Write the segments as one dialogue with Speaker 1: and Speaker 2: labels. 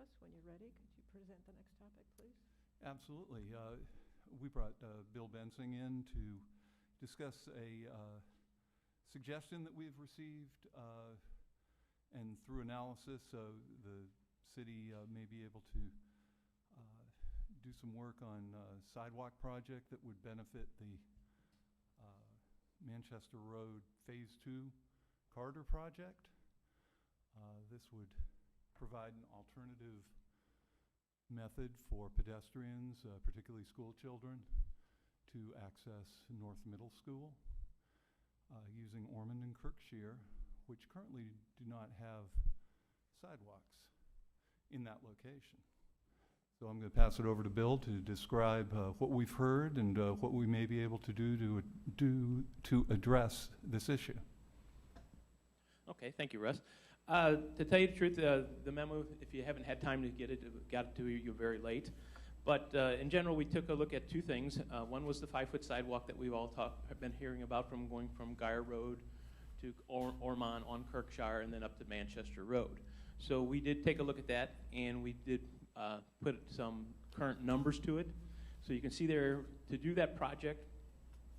Speaker 1: us. When you're ready, could you present the next topic, please?
Speaker 2: Absolutely. We brought Bill Bensing in to discuss a suggestion that we've received, and through analysis, the city may be able to do some work on a sidewalk project that would benefit the Manchester Road Phase 2 corridor project. This would provide an alternative method for pedestrians, particularly school children, to access North Middle School using Ormond and Kirkshire, which currently do not have sidewalks in that location. So I'm going to pass it over to Bill to describe what we've heard and what we may be able to do to address this issue.
Speaker 3: Okay, thank you, Russ. To tell you the truth, the memo, if you haven't had time to get it, got it to you very late. But in general, we took a look at two things. One was the 5-foot sidewalk that we've all have been hearing about, from going from Geyer Road to Ormond on Kirkshire and then up to Manchester Road. So we did take a look at that, and we did put some current numbers to it. So you can see there, to do that project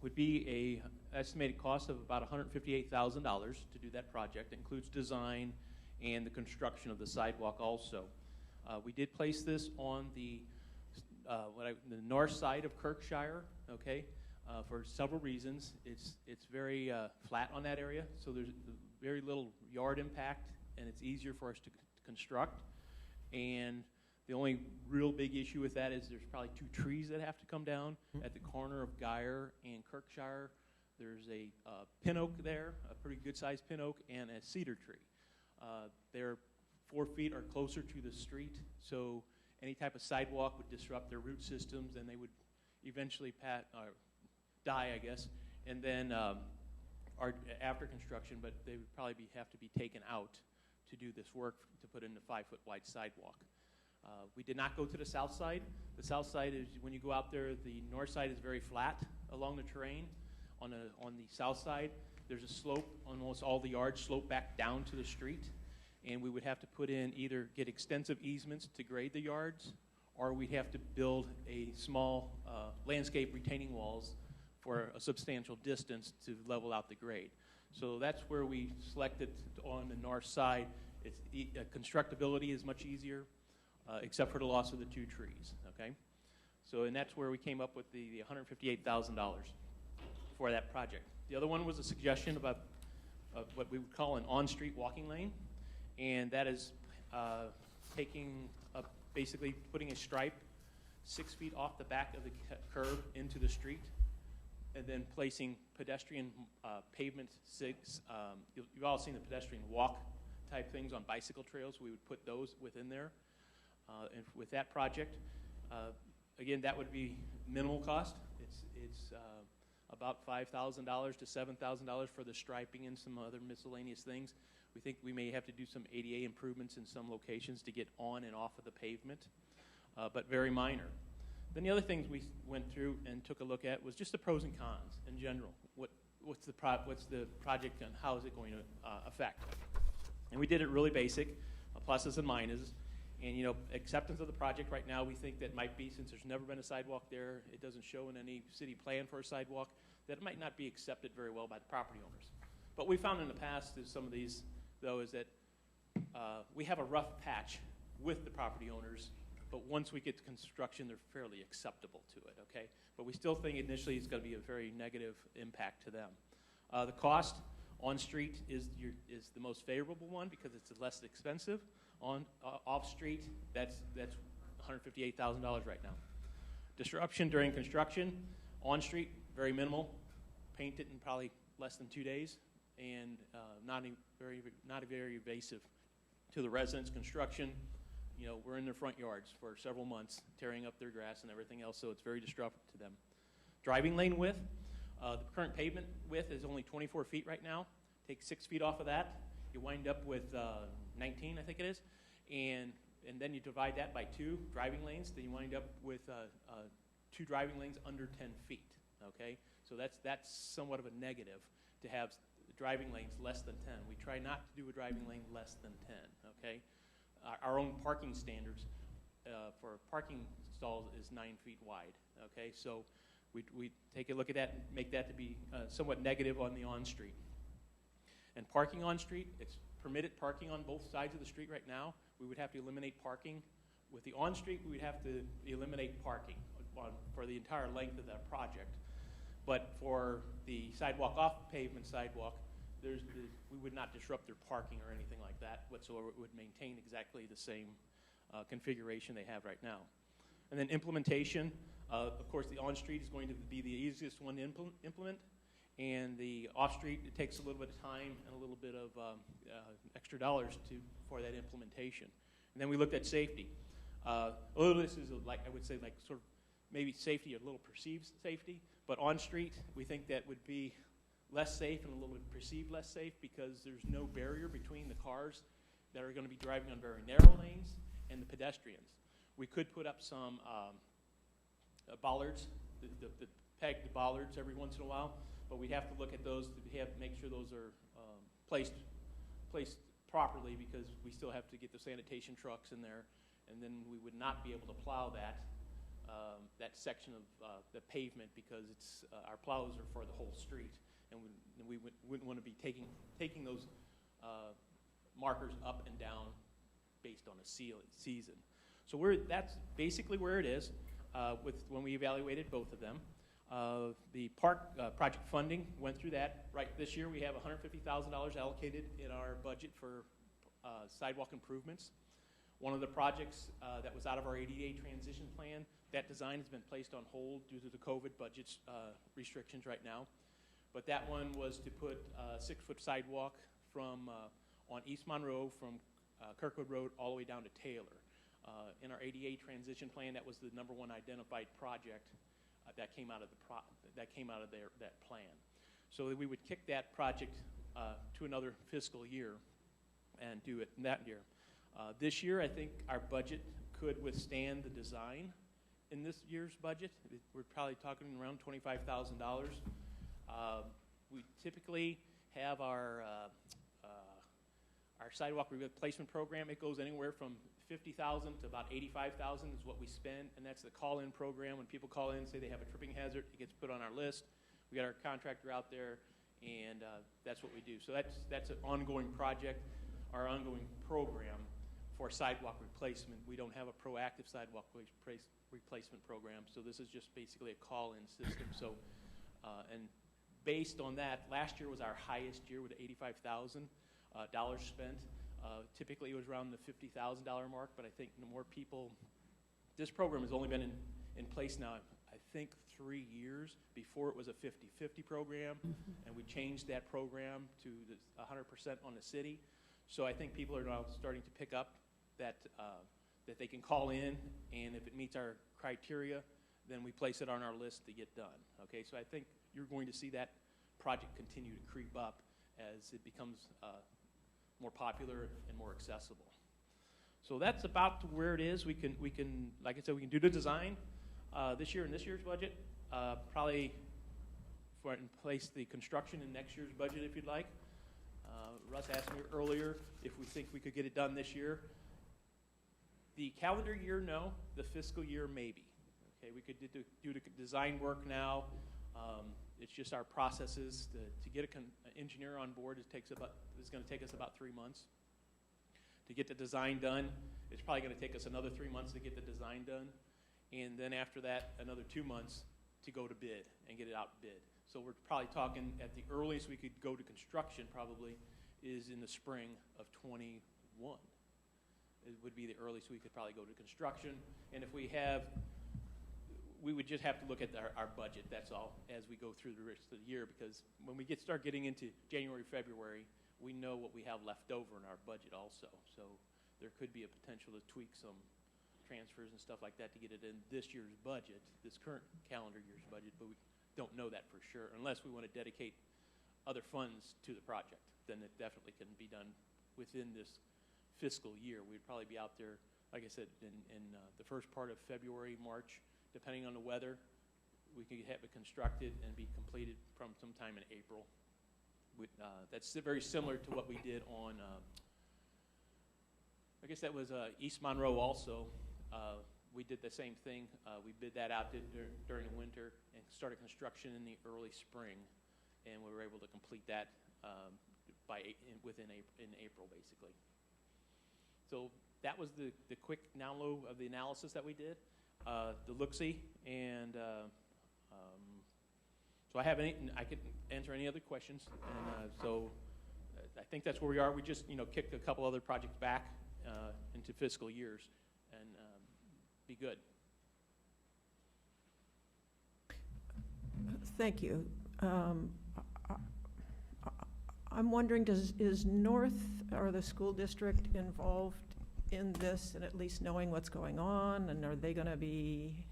Speaker 3: would be a estimated cost of about $158,000 to do that project. It includes design and the construction of the sidewalk also. We did place this on the north side of Kirkshire, okay, for several reasons. It's very flat on that area, so there's very little yard impact, and it's easier for us to construct. And the only real big issue with that is there's probably 2 trees that have to come down at the corner of Geyer and Kirkshire. There's a pin oak there, a pretty good-sized pin oak, and a cedar tree. They're 4 feet or closer to the street, so any type of sidewalk would disrupt their root systems, and they would eventually die, I guess, and then after construction, but they would probably have to be taken out to do this work to put in the 5-foot wide sidewalk. We did not go to the south side. The south side is, when you go out there, the north side is very flat along the terrain. On the south side, there's a slope, almost all the yards slope back down to the street, and we would have to put in, either get extensive easements to grade the yards, or we'd have to build a small landscape retaining walls for a substantial distance to level out the grade. So that's where we selected on the north side. It's constructability is much easier, except for the loss of the 2 trees, okay? So, and that's where we came up with the $158,000 for that project. The other one was a suggestion about what we would call an on-street walking lane, and that is basically putting a stripe 6 feet off the back of the curb into the street, and then placing pedestrian pavement sigs. You've all seen the pedestrian walk type things on bicycle trails. We would put those within there. And with that project, again, that would be minimal cost. It's about $5,000 to $7,000 for the striping and some other miscellaneous things. We think we may have to do some ADA improvements in some locations to get on and off of the pavement, but very minor. Then the other things we went through and took a look at was just the pros and cons in general. What's the project and how is it going to affect? And we did it really basic, pluses and minuses. And, you know, acceptance of the project right now, we think that might be, since there's never been a sidewalk there, it doesn't show in any city plan for a sidewalk, that it might not be accepted very well by the property owners. But we found in the past is some of these, though, is that we have a rough patch with the property owners, but once we get to construction, they're fairly acceptable to it, okay? But we still think initially it's going to be a very negative impact to them. The cost on street is the most favorable one because it's less expensive. On off street, that's $158,000 right now. Disruption during construction, on street, very minimal. Paint it in probably less than 2 days, and not very evasive to the residents. Construction, you know, we're in their front yards for several months, tearing up their grass and everything else, so it's very disruptive to them. Driving lane width, the current pavement width is only 24 feet right now. Take 6 feet off of that, you wind up with 19, I think it is, and then you divide that by 2 driving lanes, then you wind up with 2 driving lanes under 10 feet, okay? So that's somewhat of a negative to have driving lanes less than 10. We try not to do a driving lane less than 10, okay? our own parking standards for parking stalls is 9 feet wide. Okay, so we take a look at that and make that to be somewhat negative on the on-street. And parking on-street, it's permitted parking on both sides of the street right now. We would have to eliminate parking. With the on-street, we would have to eliminate parking for the entire length of that project. But for the sidewalk off pavement sidewalk, we would not disrupt their parking or anything like that whatsoever. It would maintain exactly the same configuration they have right now. And then implementation, of course, the on-street is going to be the easiest one to implement. And the off-street, it takes a little bit of time and a little bit of extra dollars for that implementation. And then we looked at safety. A little of this is like, I would say, like sort of maybe safety, a little perceived safety. But on-street, we think that would be less safe and a little bit perceived less safe because there's no barrier between the cars that are going to be driving on very narrow lanes and the pedestrians. We could put up some bollards, the pegged bollards every once in a while, but we'd have to look at those to make sure those are placed properly because we still have to get the sanitation trucks in there, and then we would not be able to plow that section of the pavement because our plows are for the whole street, and we wouldn't want to be taking those markers up and down based on a season. So that's basically where it is when we evaluated both of them. The park project funding went through that. Right this year we have $150,000 allocated in our budget for sidewalk improvements. One of the projects that was out of our ADA transition plan, that design has been placed on hold due to the COVID budget restrictions right now. But that one was to put a 6-foot sidewalk on East Monroe from Kirkwood Road all the way down to Taylor. In our ADA transition plan, that was the #1 identified project that came out of that plan. So that we would kick that project to another fiscal year and do it in that year. This year, I think our budget could withstand the design in this year's budget. We're probably talking around $25,000. We typically have our sidewalk replacement program. It goes anywhere from $50,000 to about $85,000 is what we spend, and that's the call-in program. When people call in and say they have a tripping hazard, it gets put on our list. We got our contractor out there, and that's what we do. So that's an ongoing project, our ongoing program for sidewalk replacement. We don't have a proactive sidewalk replacement program, so this is just basically a call-in system. So, and based on that, last year was our highest year with $85,000 spent. Typically it was around the $50,000 mark, but I think more people, this program has only been in place now, I think 3 years. Before it was a 50-50 program, and we changed that program to 100% on the city. So I think people are now starting to pick up that they can call in, and if it meets our criteria, then we place it on our list to get done. Okay, so I think you're going to see that project continue to creep up as it becomes more popular and more accessible. So that's about where it is. We can, like I said, we can do the design this year in this year's budget. Probably in place the construction in next year's budget if you'd like. Russ asked me earlier if we think we could get it done this year. The calendar year, no. The fiscal year, maybe. Okay, we could do the design work now. It's just our processes to get an engineer on board. It's going to take us about 3 months to get the design done. It's probably going to take us another 3 months to get the design done, and then after that, another 2 months to go to bid and get it out bid. So we're probably talking at the earliest we could go to construction probably is in the spring of 21. It would be the earliest we could probably go to construction, and if we would just have to look at our budget, that's all, as we go through the rest of the year, because when we start getting into January, February, we know what we have left over in our budget also. So there could be a potential to tweak some transfers and stuff like that to get it in this year's budget, this current calendar year's budget, but we don't know that for sure. Unless we want to dedicate other funds to the project, then it definitely can be done within this fiscal year. We'd probably be out there, like I said, in the first part of February, March, depending on the weather. We could have it constructed and be completed from sometime in April. That's very similar to what we did on I guess that was East Monroe also. We did the same thing. We bid that out during the winter and started construction in the early spring, and we were able to complete that in April, basically. So that was the quick down low of the analysis that we did, the look-see, and so I can answer any other questions, and so I think that's where we are. We just kicked a couple other projects back into fiscal years, and be good.
Speaker 1: Thank you. I'm wondering, is North or the school district involved in this and at least knowing what's going on? And are they going to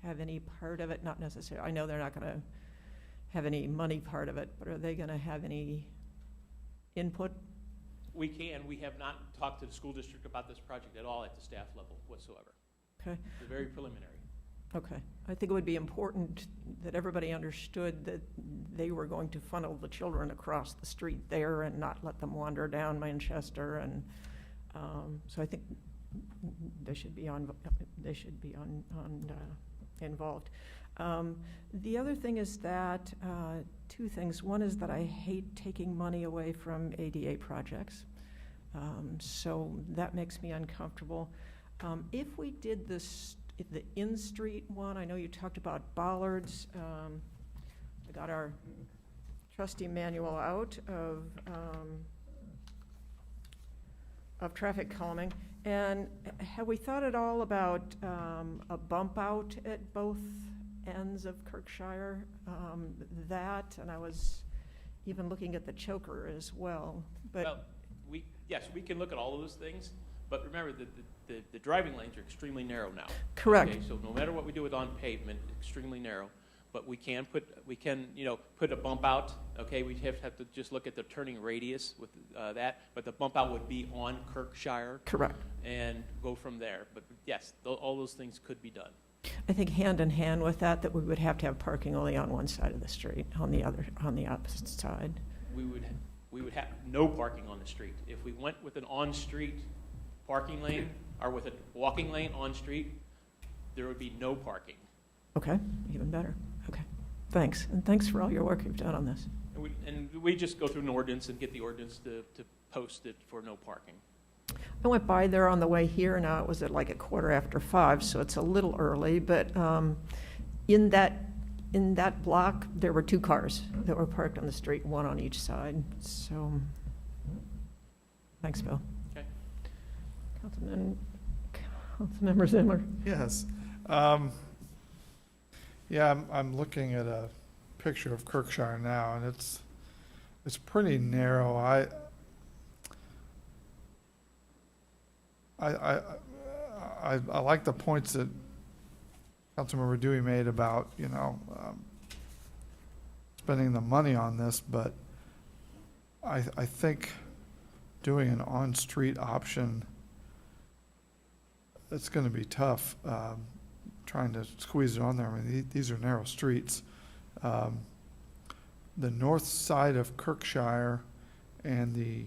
Speaker 1: have any part of it? Not necessarily. I know they're not going to have any money part of it, but are they going to have any input?
Speaker 3: We can. We have not talked to the school district about this project at all at the staff level whatsoever.
Speaker 1: Okay.
Speaker 3: It's very preliminary.
Speaker 1: Okay. I think it would be important that everybody understood that they were going to funnel the children across the street there and not let them wander down Manchester. And so I think they should be involved. The other thing is that two things. One is that I hate taking money away from ADA projects. So that makes me uncomfortable. If we did the in-street one, I know you talked about bollards. I got our trusty manual out of traffic calming. And have we thought at all about a bump out at both ends of Kirkshire? And I was even looking at the choker as well. But
Speaker 3: well, yes, we can look at all of those things. But remember, the driving lanes are extremely narrow now.
Speaker 1: Correct.
Speaker 3: Okay, so no matter what we do with on pavement, extremely narrow. But we can put a bump out. Okay, we have to just look at the turning radius with that. But the bump out would be on Kirkshire.
Speaker 1: Correct.
Speaker 3: And go from there. But yes, all those things could be done.
Speaker 1: I think hand in hand with that we would have to have parking only on one side of the street, on the opposite side.
Speaker 3: We would have no parking on the street. If we went with an on-street parking lane or with a walking lane on street, there would be no parking.
Speaker 1: Okay, even better. Okay, thanks. And thanks for all your work you've done on this.
Speaker 3: And we just go through an ordinance and get the ordinance to post it for no parking.
Speaker 1: I went by there on the way here. Now it was at like 5:15, so it's a little early. But in that block, there were two cars that were parked on the street, one on each side. So, thanks, Bill.
Speaker 3: Okay.
Speaker 1: Councilmember Zimmer.
Speaker 4: Yes. Yeah, I'm looking at a picture of Kirkshire now, and it's pretty narrow. I like the points that Councilmember Dewey made about spending the money on this, but I think doing an on-street option, it's going to be tough. Trying to squeeze it on there. I mean, these are narrow streets. The north side of Kirkshire and the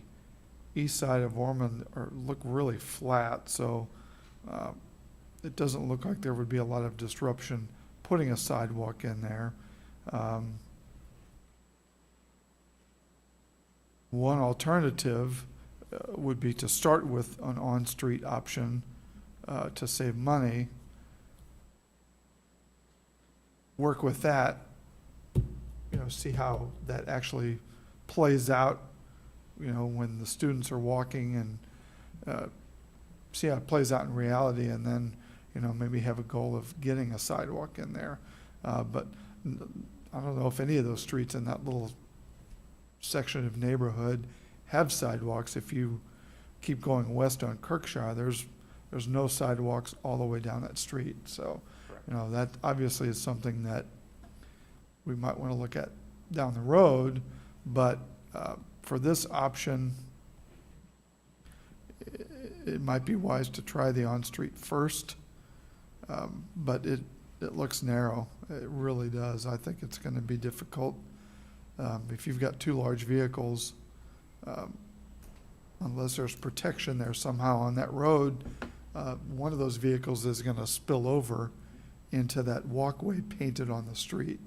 Speaker 4: east side of Ormond look really flat, so it doesn't look like there would be a lot of disruption putting a sidewalk in there. One alternative would be to start with an on-street option to save money. Work with that, see how that actually plays out, when the students are walking, and see how it plays out in reality, and then, maybe have a goal of getting a sidewalk in there. But I don't know if any of those streets in that little section of neighborhood have sidewalks. If you keep going west on Kirkshire, there's no sidewalks all the way down that street. So, that obviously is something that we might want to look at down the road, but for this option, it might be wise to try the on-street first, but it looks narrow. It really does. I think it's going to be difficult. If you've got two large vehicles, unless there's protection there somehow on that road, one of those vehicles is going to spill over into that walkway painted on the street.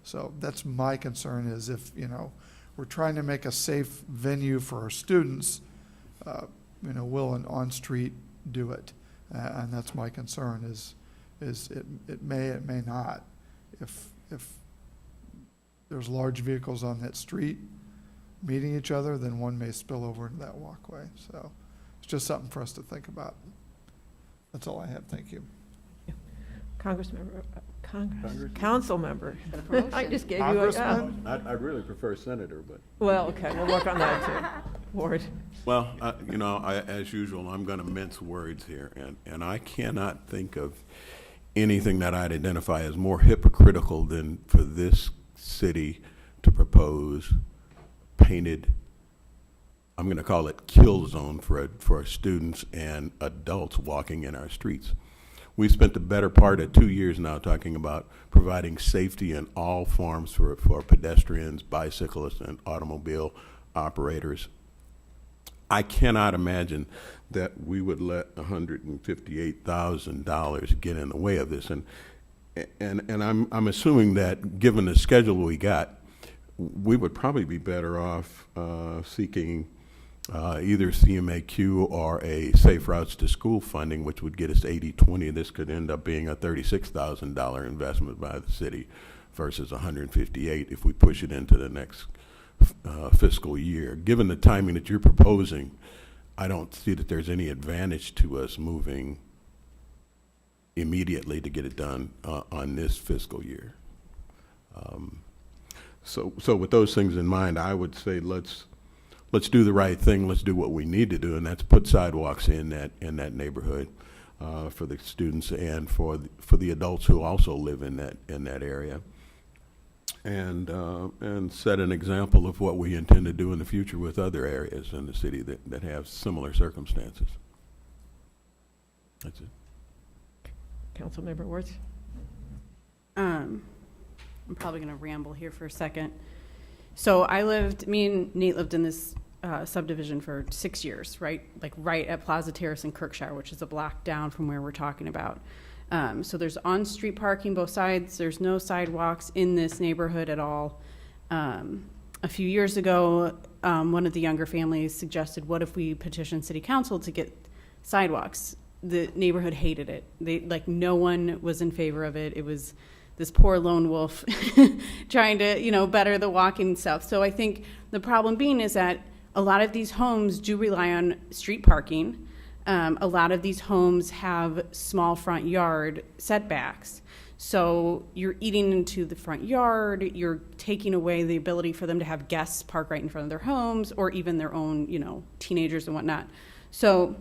Speaker 4: So that's my concern, is if, we're trying to make a safe venue for our students, will an on-street do it? And that's my concern, is it may not. If there's large vehicles on that street meeting each other, then one may spill over into that walkway. So it's just something for us to think about. That's all I have. Thank you.
Speaker 1: Council member. I just gave you a,
Speaker 4: Congressman?
Speaker 5: I'd really prefer senator, but.
Speaker 1: well, okay, we'll work on that too. Ward.
Speaker 5: Well, as usual, I'm going to mince words here, and I cannot think of anything that I'd identify as more hypocritical than for this city to propose painted, I'm going to call it kill zone for our students and adults walking in our streets. We spent the better part of 2 years now talking about providing safety in all forms for pedestrians, bicyclists, and automobile operators. I cannot imagine that we would let $158,000 get in the way of this. And I'm assuming that given the schedule we got, we would probably be better off seeking either CMAQ or a Safe Routes to School funding, which would get us 80-20. This could end up being a $36,000 investment by the city versus $158 if we push it into the next fiscal year. Given the timing that you're proposing, I don't see that there's any advantage to us moving immediately to get it done on this fiscal year. So with those things in mind, I would say let's do the right thing. Let's do what we need to do, and that's put sidewalks in that neighborhood for the students and for the adults who also live in that area, and set an example of what we intend to do in the future with other areas in the city that have similar circumstances. That's it.
Speaker 1: Councilmember Wertz.
Speaker 6: I'm probably going to ramble here for a second. So me and Nate lived in this subdivision for 6 years, right? Like right at Plaza Terrace in Kirkshire, which is a block down from where we're talking about. So there's on-street parking both sides. There's no sidewalks in this neighborhood at all. A few years ago, one of the younger families suggested, what if we petition city council to get sidewalks? The neighborhood hated it. No one was in favor of it. It was this poor lone wolf trying to, better the walking stuff. So I think the problem being is that a lot of these homes do rely on street parking. A lot of these homes have small front yard setbacks. So you're eating into the front yard, you're taking away the ability for them to have guests park right in front of their homes or even their own, teenagers and whatnot. So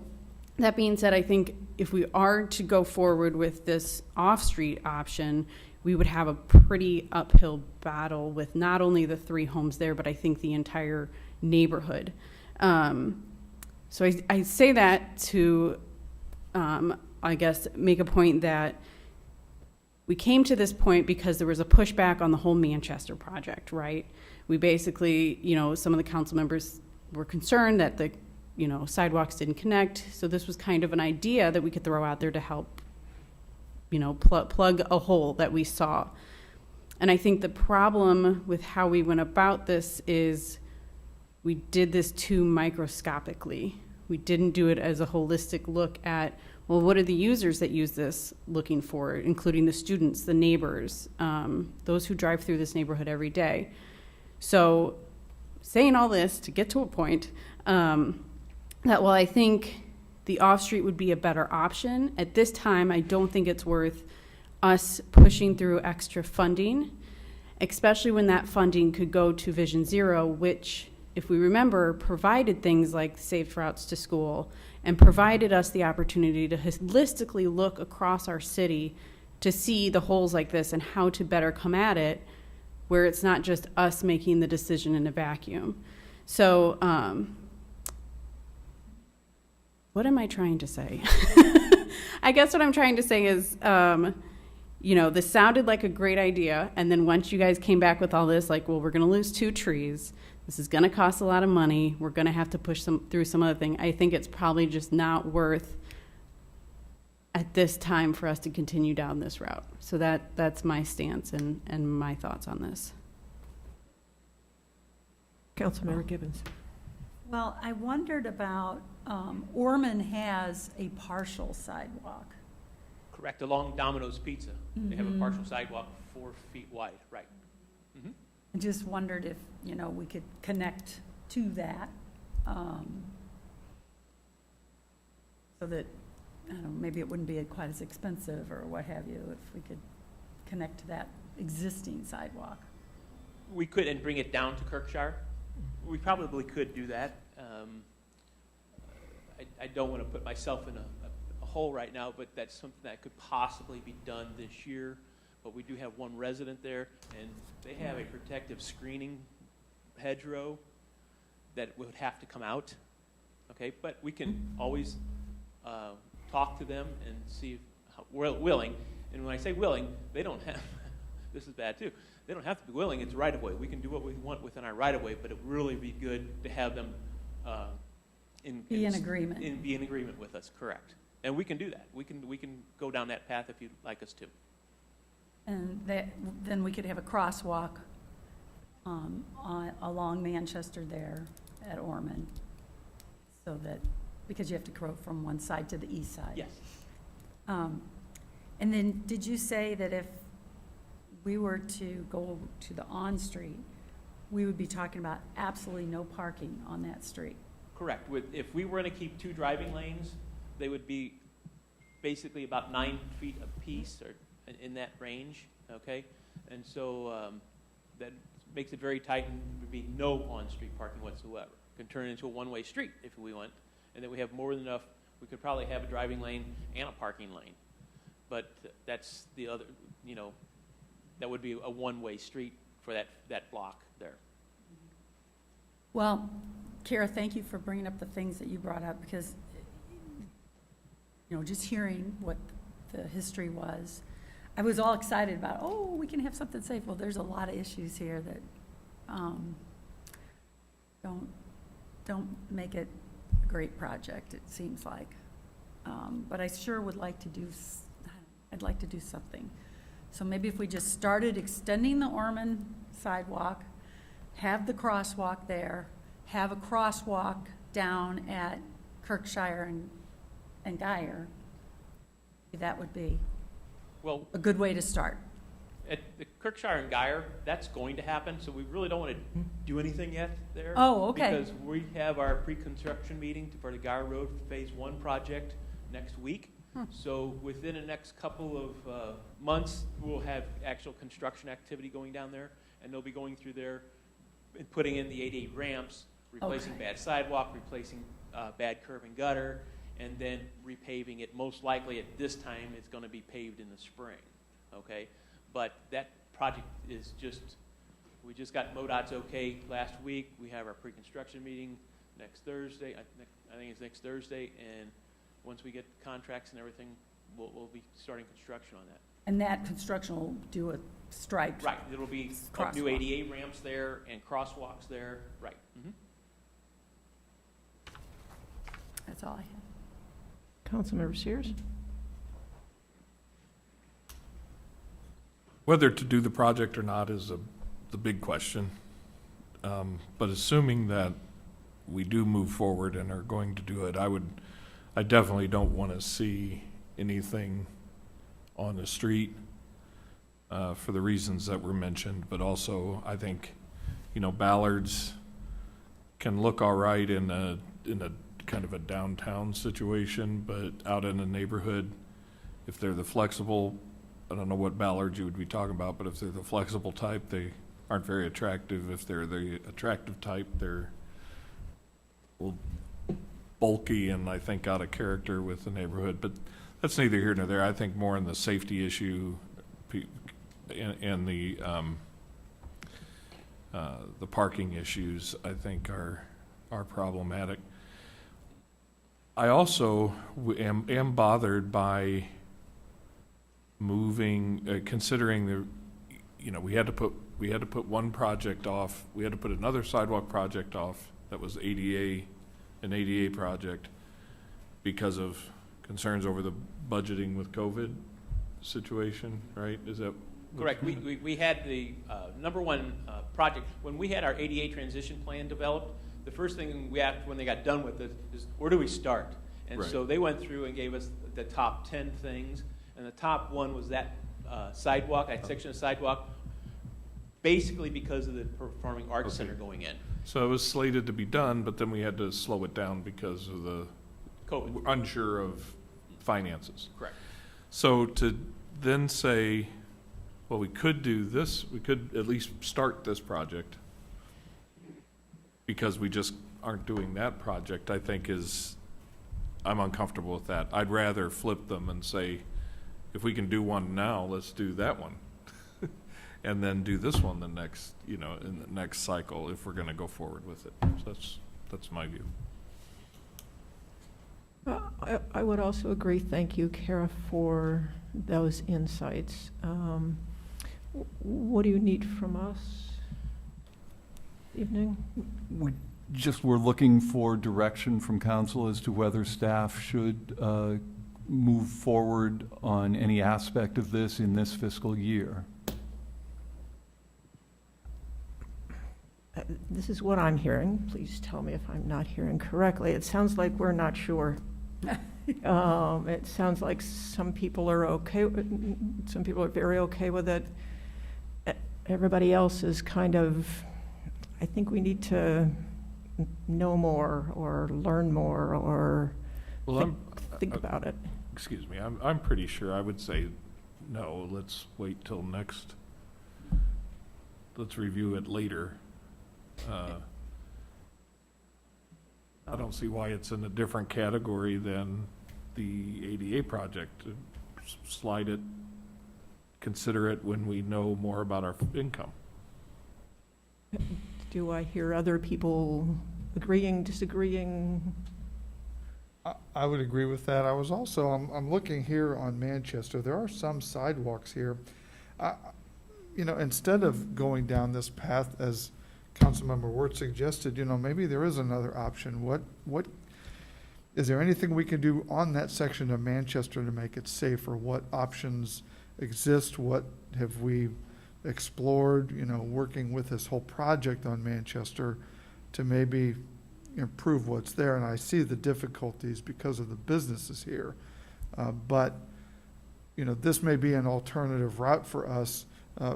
Speaker 6: that being said, I think if we are to go forward with this off-street option, we would have a pretty uphill battle with not only the 3 homes there, but I think the entire neighborhood. So I say that to, I guess, make a point that we came to this point because there was a pushback on the whole Manchester project, right? We basically, some of the council members were concerned that the, sidewalks didn't connect. So this was kind of an idea that we could throw out there to help plug a hole that we saw. And I think the problem with how we went about this is we did this too microscopically. We didn't do it as a holistic look at, well, what are the users that use this looking for, including the students, the neighbors, those who drive through this neighborhood every day. So saying all this to get to a point, that while I think the off-street would be a better option, at this time, I don't think it's worth us pushing through extra funding, especially when that funding could go to Vision Zero, which, if we remember, provided things like safe routes to school and provided us the opportunity to holistically look across our city to see the holes like this and how to better come at it, where it's not just us making the decision in a vacuum. So, what am I trying to say? I guess what I'm trying to say is, this sounded like a great idea, and then once you guys came back with all this, like, well, we're going to lose 2 trees, This is going to cost a lot of money. We're going to have to push through some other thing. I think it's probably just not worth at this time for us to continue down this route. So that's my stance and my thoughts on this.
Speaker 1: Councilmember Gibbons.
Speaker 7: Well, I wondered about, Orman has a partial sidewalk.
Speaker 3: Correct, along Domino's Pizza. They have a partial sidewalk 4 feet wide, right. Mhm.
Speaker 7: I just wondered if, we could connect to that, so that, I don't know, maybe it wouldn't be quite as expensive or what have you, if we could connect to that existing sidewalk.
Speaker 3: We could, and bring it down to Kirkshire. We probably could do that. I don't want to put myself in a hole right now, but that's something that could possibly be done this year. But we do have one resident there, and they have a protective screening hedgerow that would have to come out. Okay, but we can always talk to them and see if we're willing. And when I say willing, they don't have, this is bad too, they don't have to be willing, it's right of way. We can do what we want within our right of way, but it would really be good to have them
Speaker 7: Be in agreement.
Speaker 3: Be in agreement with us, correct. And we can do that. We can go down that path if you'd like us to.
Speaker 7: And then we could have a crosswalk along Manchester there at Orman, so that, because you have to go from one side to the east side.
Speaker 3: Yes.
Speaker 7: And then, did you say that if we were to go to the on-street, we would be talking about absolutely no parking on that street?
Speaker 3: Correct. If we were going to keep 2 driving lanes, they would be basically about 9 feet apiece, or in that range, okay? And so that makes it very tight, and would be no on-street parking whatsoever. Can turn it into a one-way street if we want, and then we have more than enough. We could probably have a driving lane and a parking lane, but that's the other, that would be a one-way street for that block there.
Speaker 7: Well, Kara, thank you for bringing up the things that you brought up, because, just hearing what the history was, I was all excited about, we can have something safe. Well, there's a lot of issues here that don't make it a great project, it seems like. But I sure would like to I'd like to do something. So maybe if we just started extending the Orman sidewalk, have the crosswalk there, have a crosswalk down at Kirkshire and Geyer, that would be a good way to start.
Speaker 3: At the Kirkshire and Geyer, that's going to happen, so we really don't want to do anything yet there.
Speaker 7: Oh, okay.
Speaker 3: Because we have our pre-construction meeting for the Geyer Road Phase 1 project next week. So within the next couple of months, we'll have actual construction activity going down there, and they'll be going through there and putting in the 88 ramps, replacing bad sidewalk, replacing bad curb and gutter, and then repaving it. Most likely at this time, it's going to be paved in the spring, okay? But that project is we just got MoDOT's okay last week. We have our pre-construction meeting next Thursday. I think it's next Thursday, and once we get contracts and everything, we'll be starting construction on that.
Speaker 7: And that construction will do a striped
Speaker 3: Right, it'll be new 88 ramps there and crosswalks there, right. Mm-hmm.
Speaker 7: That's all I have.
Speaker 1: Councilmember Sears?
Speaker 8: Whether to do the project or not is the big question. But assuming that we do move forward and are going to do it, I definitely don't want to see anything on the street for the reasons that were mentioned. But also, I think, ballards can look all right in a kind of a downtown situation, but out in a neighborhood, if they're the flexible, I don't know what ballards you would be talking about, but if they're the flexible type, they aren't very attractive. If they're the attractive type, they're a little bulky and I think out of character with the neighborhood. But that's neither here nor there. I think more in the safety issue and the parking issues, I think are problematic. I also am bothered by moving, considering we had to put we had to put one project off, we had to put another sidewalk project off that was ADA, an ADA project, because of concerns over the budgeting with COVID situation, right? Is that?
Speaker 3: Correct. We had the number one project, when we had our ADA transition plan developed, the first thing we asked when they got done with it is, where do we start? And
Speaker 8: Right.
Speaker 3: so they went through and gave us the top 10 things, and the top one was that sidewalk, that section of sidewalk, basically because of the Performing Arts Center going in.
Speaker 8: So it was slated to be done, but then we had to slow it down because of the
Speaker 3: COVID.
Speaker 8: unsure of finances.
Speaker 3: Correct.
Speaker 8: So to then say, well, we could do this, we could at least start this project because we just aren't doing that project, I think I'm uncomfortable with that. I'd rather flip them and say, if we can do one now, let's do that one. And then do this one in the next cycle if we're gonna go forward with it. So that's my view.
Speaker 1: I would also agree. Thank you, Kara, for those insights. What do you need from us this evening?
Speaker 9: We just were looking for direction from council as to whether staff should move forward on any aspect of this in this fiscal year.
Speaker 1: This is what I'm hearing. Please tell me if I'm not hearing correctly. It sounds like we're not sure. It sounds like some people are okay, some people are very okay with it. Everybody else is kind of, I think we need to know more or learn more or
Speaker 8: Well,
Speaker 1: think about it.
Speaker 8: Excuse me, I'm pretty sure I would say, no, let's wait till next, let's review it later. I don't see why it's in a different category than the ADA project. Slide it, consider it when we know more about our income.
Speaker 1: Do I hear other people agreeing, disagreeing?
Speaker 4: I would agree with that. I was also, I'm looking here on Manchester, there are some sidewalks here. Instead of going down this path as Councilmember Wirt suggested, maybe there is another option. What, is there anything we can do on that section of Manchester to make it safer? What options exist? What have we explored, working with this whole project on Manchester to maybe improve what's there? And I see the difficulties because of the businesses here. But this may be an alternative route for us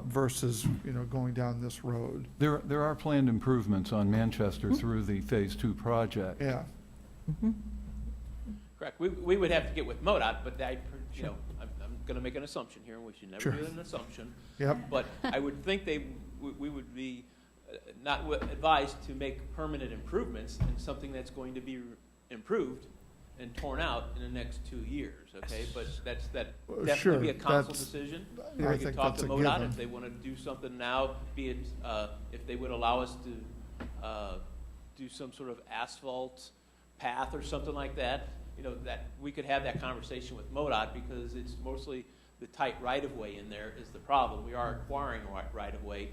Speaker 4: versus, going down this road.
Speaker 9: There are planned improvements on Manchester through the Phase 2 project.
Speaker 4: Yeah.
Speaker 1: Mm-hmm.
Speaker 3: Correct. We would have to get with MoDOT, but I'm going to make an assumption here, and we should never
Speaker 4: Sure.
Speaker 3: do an assumption.
Speaker 4: Yep.
Speaker 3: But I would think we would be not advised to make permanent improvements in something that's going to be improved and torn out in the next 2 years, okay? But that's definitely
Speaker 4: Sure,
Speaker 3: be a council
Speaker 4: that's-
Speaker 3: decision.
Speaker 4: I
Speaker 3: We can
Speaker 4: think
Speaker 3: talk
Speaker 4: that's
Speaker 3: to
Speaker 4: a
Speaker 3: MoDOT
Speaker 4: given.
Speaker 3: if they want to do something now, be it if they would allow us to do some sort of asphalt path or something like that, that we could have that conversation with MoDOT, because it's mostly the tight right-of-way in there is the problem. We are acquiring right-of-way,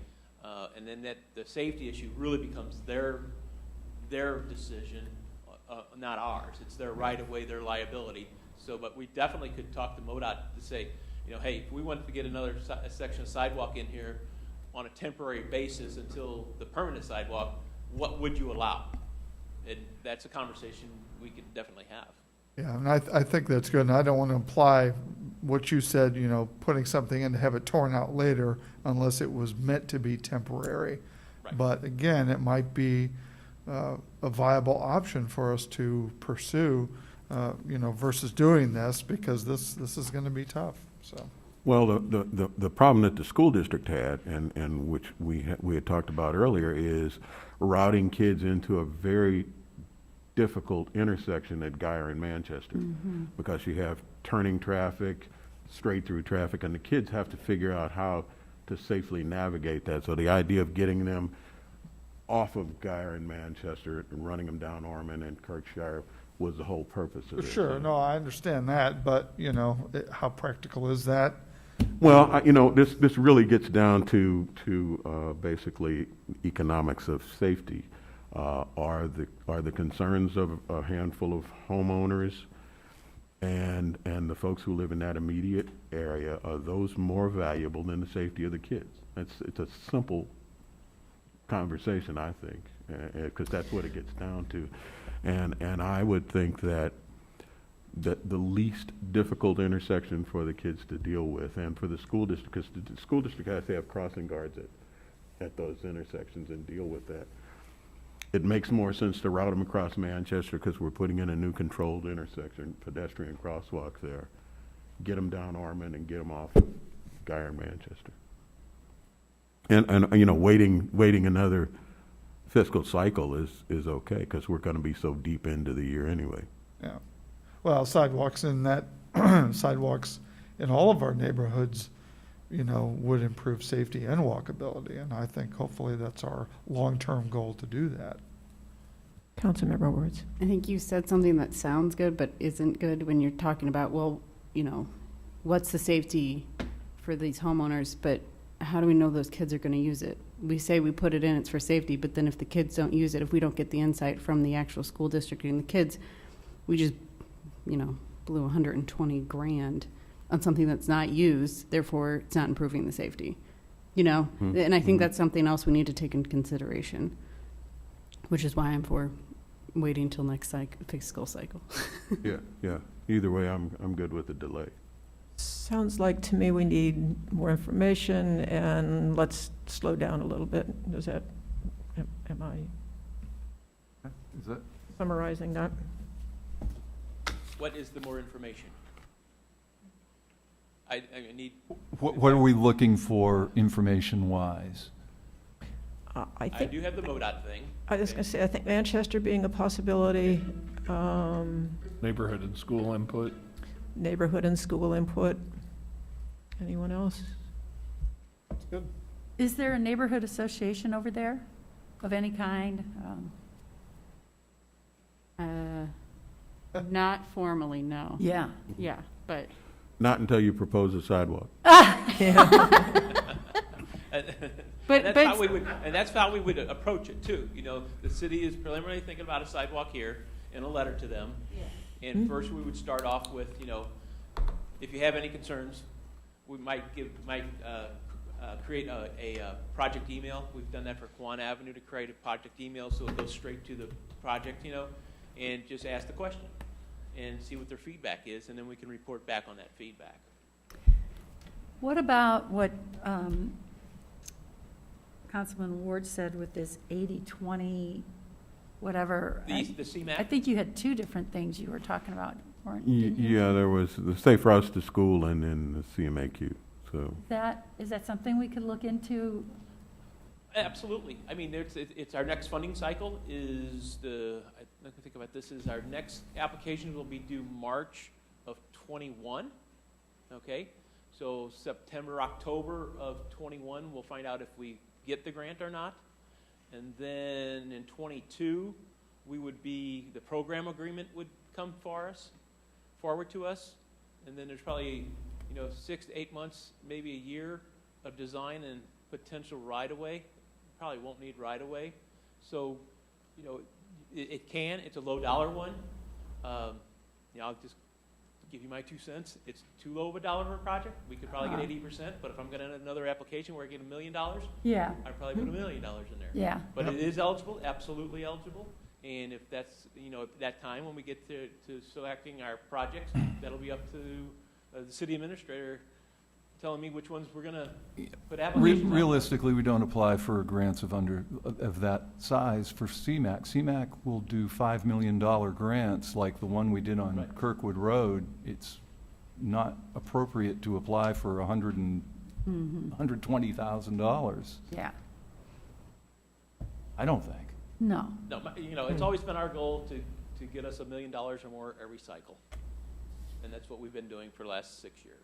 Speaker 3: and then the safety issue really becomes their decision, not ours. It's their right-of-way, their liability. So, but we definitely could talk to MoDOT to say, hey, if we wanted to get another section of sidewalk in here on a temporary basis until the permanent sidewalk, what would you allow? And that's a conversation we could definitely have.
Speaker 4: Yeah, and I think that's good, and I don't want to imply what you said, putting something in to have it torn out later unless it was meant to be temporary.
Speaker 3: Right.
Speaker 4: But again, it might be a viable option for us to pursue, versus doing this, because this is going to be tough, so.
Speaker 5: Well, the problem that the school district had, and which we had talked about earlier, is routing kids into a very difficult intersection at Geyer and Manchester, because you have turning traffic, straight through traffic, and the kids have to figure out how to safely navigate that. So the idea of getting them off of Geyer and Manchester and running them down Ormond and Kirkshire was the whole purpose of it.
Speaker 4: Sure, no, I understand that, but, how practical is that?
Speaker 5: Well, this really gets down to basically economics of safety. Are the concerns of a handful of homeowners and the folks who live in that immediate area, are those more valuable than the safety of the kids? It's a simple conversation, I think, because that's what it gets down to. And I would think that the least difficult intersection for the kids to deal with, and for the school district, because the school district has to have crossing guards at those intersections and deal with that. It makes more sense to route them across Manchester because we're putting in a new controlled intersection, pedestrian crosswalk there. Get them down Ormond and get them off Guyer and Manchester. And waiting another fiscal cycle is okay because we're going to be so deep into the year anyway.
Speaker 4: Yeah. Well, sidewalks in all of our neighborhoods, would improve safety and walkability. And I think hopefully that's our long-term goal to do that.
Speaker 1: Councilmember Wards.
Speaker 6: I think you said something that sounds good but isn't good when you're talking about, what's the safety for these homeowners, but how do we know those kids are going to use it? We say we put it in, it's for safety, but then if the kids don't use it, if we don't get the insight from the actual school district and the kids, we just, blew $120,000 on something that's not used, therefore it's not improving the safety, And I think that's something else we need to take into consideration, which is why I'm for waiting till next fiscal cycle.
Speaker 5: Yeah. Either way, I'm good with the delay.
Speaker 1: Sounds like to me we need more information, and let's slow down a little bit. Am I
Speaker 9: Is that?
Speaker 1: summarizing that?
Speaker 3: What is the more information? I need.
Speaker 9: What are we looking for information-wise?
Speaker 1: I
Speaker 3: I
Speaker 1: think,
Speaker 3: do have the MoDOT thing.
Speaker 1: I was going to say, I think Manchester being a possibility,
Speaker 8: Neighborhood and school input.
Speaker 1: neighborhood and school input. Anyone else?
Speaker 4: That's good.
Speaker 7: Is there a neighborhood association over there of any kind?
Speaker 6: Not formally, no.
Speaker 7: Yeah.
Speaker 6: Yeah, but
Speaker 5: Not until you propose a sidewalk.
Speaker 6: But
Speaker 3: That's how we would approach it too. The city is preliminarily thinking about a sidewalk here in a letter to them. And first we would start off with, if you have any concerns, we might create a project email. We've done that for Quan Avenue to create a project email so it goes straight to the project, and just ask the question and see what their feedback is, and then we can report back on that feedback.
Speaker 7: What about what Councilman Ward said with this 80-20, whatever?
Speaker 3: The CMAQ?
Speaker 7: I think you had two different things you were talking about, didn't you?
Speaker 5: Yeah, there was the Safe Routes to School and then the CMAQ. So
Speaker 7: Is that something we could look into?
Speaker 3: Absolutely. I mean, it's our next funding cycle is I can think about this, is our next application will be due March of 21. Okay, so September, October of 21, we'll find out if we get the grant or not. And then in 22, the program agreement would come forward to us. And then there's probably, 6 to 8 months, maybe a year of design and potential right-of-way. Probably won't need right-of-way. So, it's a low-dollar one. I'll just give you my 2 cents. It's too low of a dollar for a project. We could probably get 80%, but if I'm going to have another application where I get $1 million,
Speaker 7: Yeah.
Speaker 3: I'd probably put $1 million in there.
Speaker 7: Yeah.
Speaker 3: But it is eligible, absolutely eligible. And if that's, at that time when we get to selecting our projects, that'll be up to the city administrator telling me which ones we're going to put applications on.
Speaker 9: Realistically, we don't apply for grants of that size for CMAQ. CMAQ will do $5 million grants like the one we did on
Speaker 3: Right.
Speaker 9: Kirkwood Road. It's not appropriate to apply for $120,000.
Speaker 7: Yeah.
Speaker 9: I don't think.
Speaker 7: No.
Speaker 3: No, it's always been our goal to get us $1 million or more every cycle. And that's what we've been doing for the last 6 years.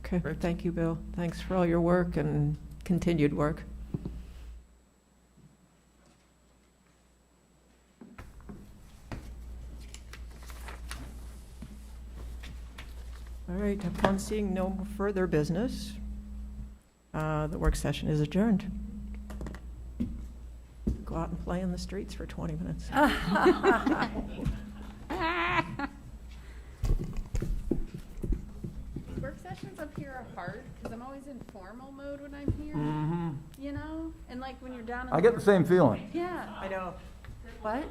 Speaker 1: Okay,
Speaker 4: Great.
Speaker 1: thank you, Bill. Thanks for all your work and continued work. All right, upon seeing no further business, the work session is adjourned. Go out and play in the streets for 20 minutes.
Speaker 6: Work sessions up here are hard, because I'm always in formal mode when I'm here, you know? And like when you're down in
Speaker 9: I get the same feeling.
Speaker 6: Yeah.
Speaker 1: I know.
Speaker 7: What?